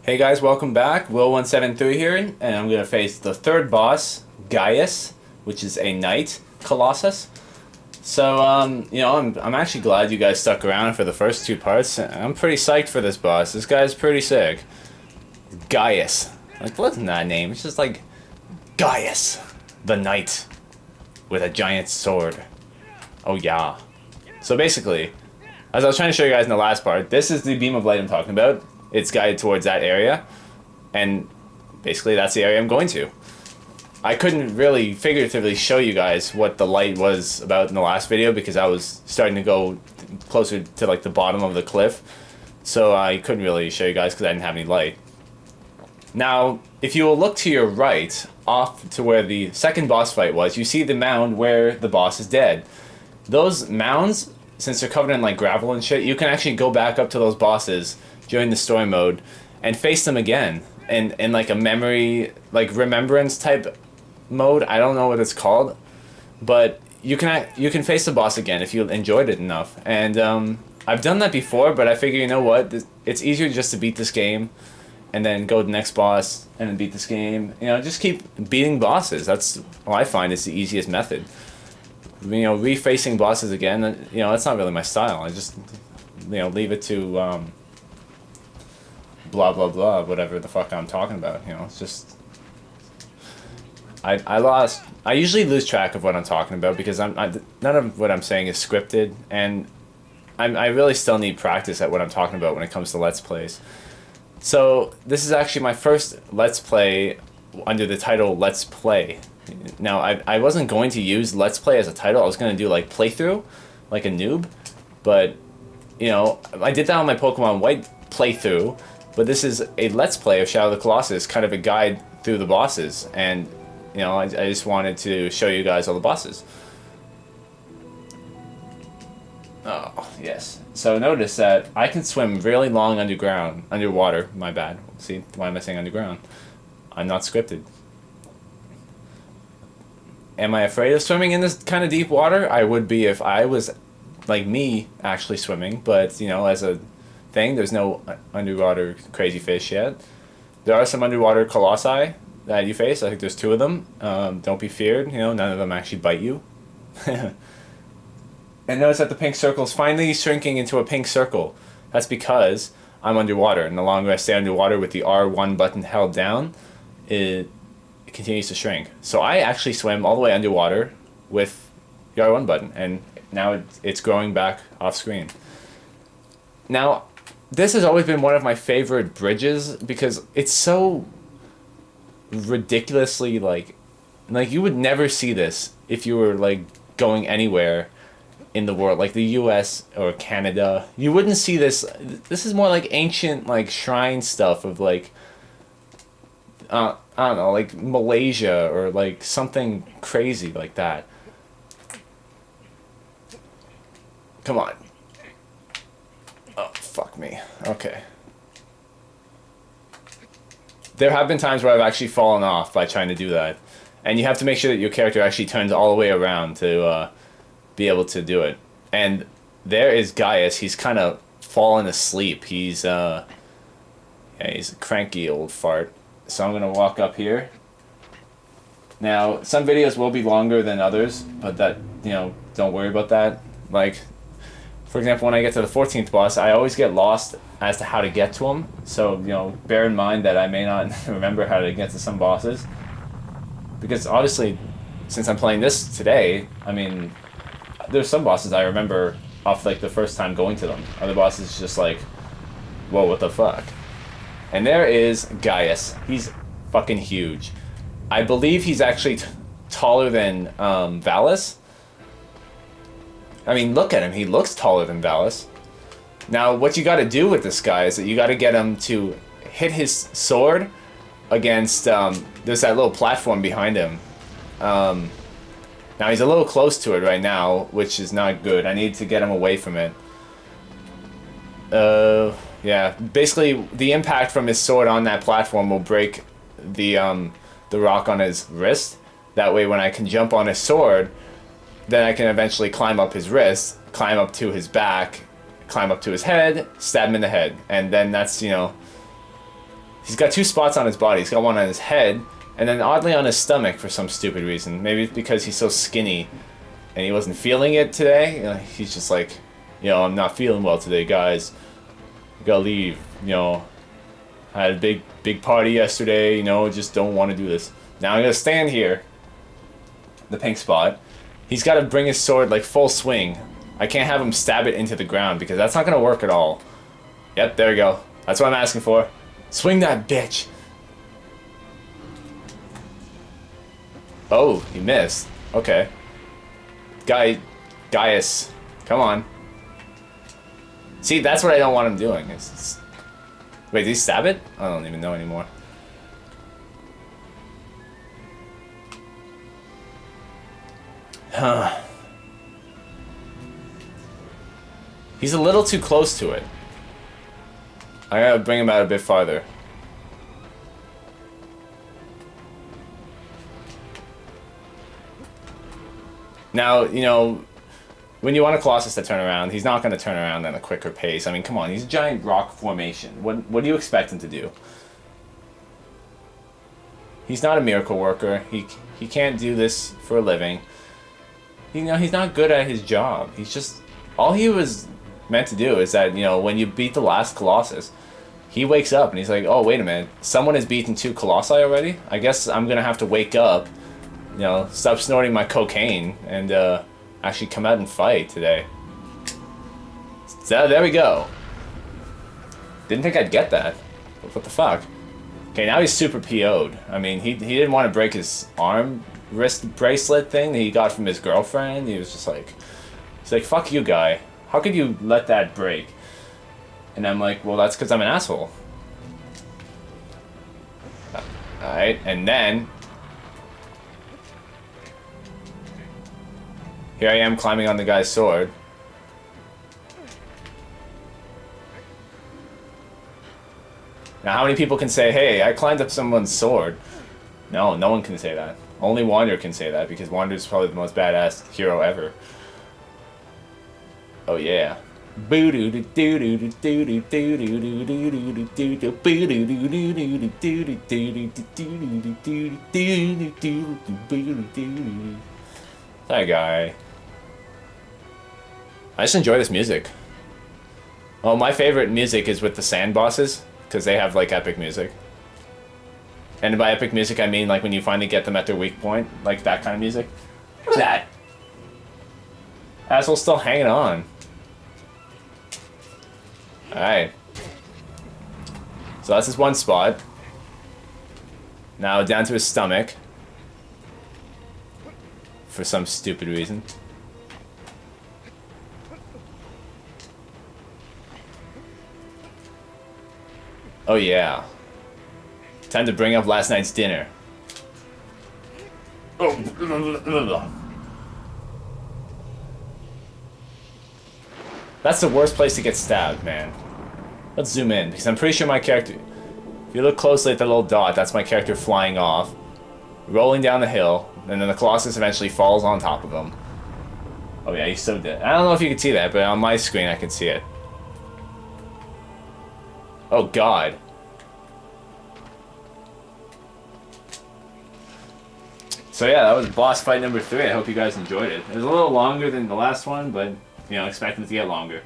Hey guys, welcome back. Will173 here, and I'm gonna face the third boss, Gaius, which is a knight, Colossus. So, I'm actually glad you guys stuck around for the first two parts. I'm pretty psyched for this boss. This guy's pretty sick. Gaius. Like, what's that name? It's just like, Gaius, the knight, with a giant sword. Oh yeah. So basically, as I was trying to show you guys in the last part, this is the beam of light I'm talking about. It's guided towards that area, and basically that's the area I'm going to. I couldn't really figuratively show you guys what the light was about in the last video because I was starting to go closer to like the bottom of the cliff, so I couldn't really show you guys because I didn't have any light. Now, if you will look to your right, off to where the second boss fight was, you see the mound where the boss is dead. Those mounds, since they're covered in like gravel and shit, you can actually go back up to those bosses during the story mode and face them again in like a memory, like remembrance type mode. I don't know what it's called, but you can face the boss again if you enjoyed it enough. And I've done that before, but I figure, you know what, it's easier just to beat this game and then go to the next boss and then beat this game. You know, just keep beating bosses. That's what I find is the easiest method. You know, refacing bosses again, you know, that's not really my style. I just, you know, leave it to blah blah blah, whatever the fuck I'm talking about. You know, it's just I usually lose track of what I'm talking about because none of what I'm saying is scripted, and I really still need practice at what I'm talking about when it comes to Let's Plays. So this is actually my first Let's Play under the title Let's Play. Now I wasn't going to use Let's Play as a title. I was going to do like playthrough, like a noob, but you know, I did that on my Pokemon White playthrough. But this is a Let's Play of Shadow of the Colossus, kind of a guide through the bosses, and you know, I just wanted to show you guys all the bosses. Oh, yes. So notice that I can swim really long underwater, my bad. See, why am I saying underground? I'm not scripted. Am I afraid of swimming in this kind of deep water? I would be if I was, like me, actually swimming, but you know, as a thing, there's no underwater crazy fish yet. There are some underwater colossi that you face. I think there's 2 of them. Don't be feared. You know, none of them actually bite you. And notice that the pink circle is finally shrinking into a pink circle. That's because I'm underwater, and the longer I stay underwater with the R1 button held down, it continues to shrink. So I actually swim all the way underwater with the R1 button, and now it's growing back off screen. Now, this has always been one of my favorite bridges because it's so ridiculously like you would never see this if you were like going anywhere in the world, like the US or Canada. You wouldn't see this. This is more like ancient like shrine stuff of like I don't know, like Malaysia or like something crazy like that. Come on. Oh, fuck me. Okay. There have been times where I've actually fallen off by trying to do that. And you have to make sure that your character actually turns all the way around to be able to do it. And there is Gaius. He's kind of fallen asleep. He's yeah, he's a cranky old fart. So I'm going to walk up here. Now, some videos will be longer than others, but that, you know, don't worry about that. Like, for example, when I get to the 14th boss, I always get lost as to how to get to him. So, you know, bear in mind that I may not remember how to get to some bosses. Because obviously, since I'm playing this today, I mean, there's some bosses I remember off like the first time going to them. Other bosses just like, whoa, what the fuck? And there is Gaius. He's fucking huge. I believe he's actually taller than Valus. I mean, look at him. He looks taller than Gaius. Now, what you got to do with this guy is that you got to get him to hit his sword against, there's that little platform behind him. Now, he's a little close to it right now, which is not good. I need to get him away from it. Yeah. Basically, the impact from his sword on that platform will break the rock on his wrist. That way, when I can jump on his sword, then I can eventually climb up his wrist, climb up to his back, climb up to his head, stab him in the head. And then that's, you know, He's got 2 spots on his body. He's got one on his head, and then oddly on his stomach for some stupid reason. Maybe it's because he's so skinny, and he wasn't feeling it today. You know, he's just like, you know, I'm not feeling well today, guys. I gotta leave. You know, I had a big party yesterday. You know, just don't want to do this. Now I'm gonna stand here. The pink spot. He's got to bring his sword like full swing. I can't have him stab it into the ground because that's not gonna work at all. Yep, there we go. That's what I'm asking for. Swing that bitch. Oh, he missed. Okay. Gaius, come on. See, that's what I don't want him doing. Wait, did he stab it? I don't even know anymore. Huh. He's a little too close to it. I gotta bring him out a bit farther. Now, you know, when you want a Colossus to turn around, he's not going to turn around at a quicker pace. I mean, come on, he's a giant rock formation. What do you expect him to do? He's not a miracle worker. He can't do this for a living. You know, he's not good at his job. He's just... All he was meant to do is that, you know, when you beat the last Colossus, he wakes up and he's like, oh, wait a minute. Someone has beaten 2 Colossi already? I guess I'm going to have to wake up, you know, stop snorting my cocaine, and actually come out and fight today. So there we go. Didn't think I'd get that. What the fuck? Okay, now he's super PO'd. I mean, he didn't want to break his arm wrist bracelet thing that he got from his girlfriend. He was just like, he's like, fuck you, guy. How could you let that break? And I'm like, well, that's because I'm an asshole. Alright, and then... Here I am climbing on the guy's sword. Now, how many people can say, hey, I climbed up someone's sword? No, no one can say that. Only Wander can say that, because Wander's probably the most badass hero ever. Oh, yeah. That guy. I just enjoy this music. Well, my favorite music is with the sand bosses, because they have, like, epic music. And by epic music, I mean, like, when you finally get them at their weak point, like that kind of music. Look at that! Asshole's still hanging on. Alright. So that's his one spot. Now down to his stomach. For some stupid reason. Oh yeah. Time to bring up last night's dinner. Oh. That's the worst place to get stabbed, man. Let's zoom in, because I'm pretty sure my character... If you look closely at the little dot, that's my character flying off. Rolling down the hill, and then the Colossus eventually falls on top of him. Oh yeah, he's so dead. I don't know if you can see that, but on my screen I can see it. Oh god. So yeah, that was boss fight number 3. I hope you guys enjoyed it. It was a little longer than the last one, but, you know, expecting it to get longer.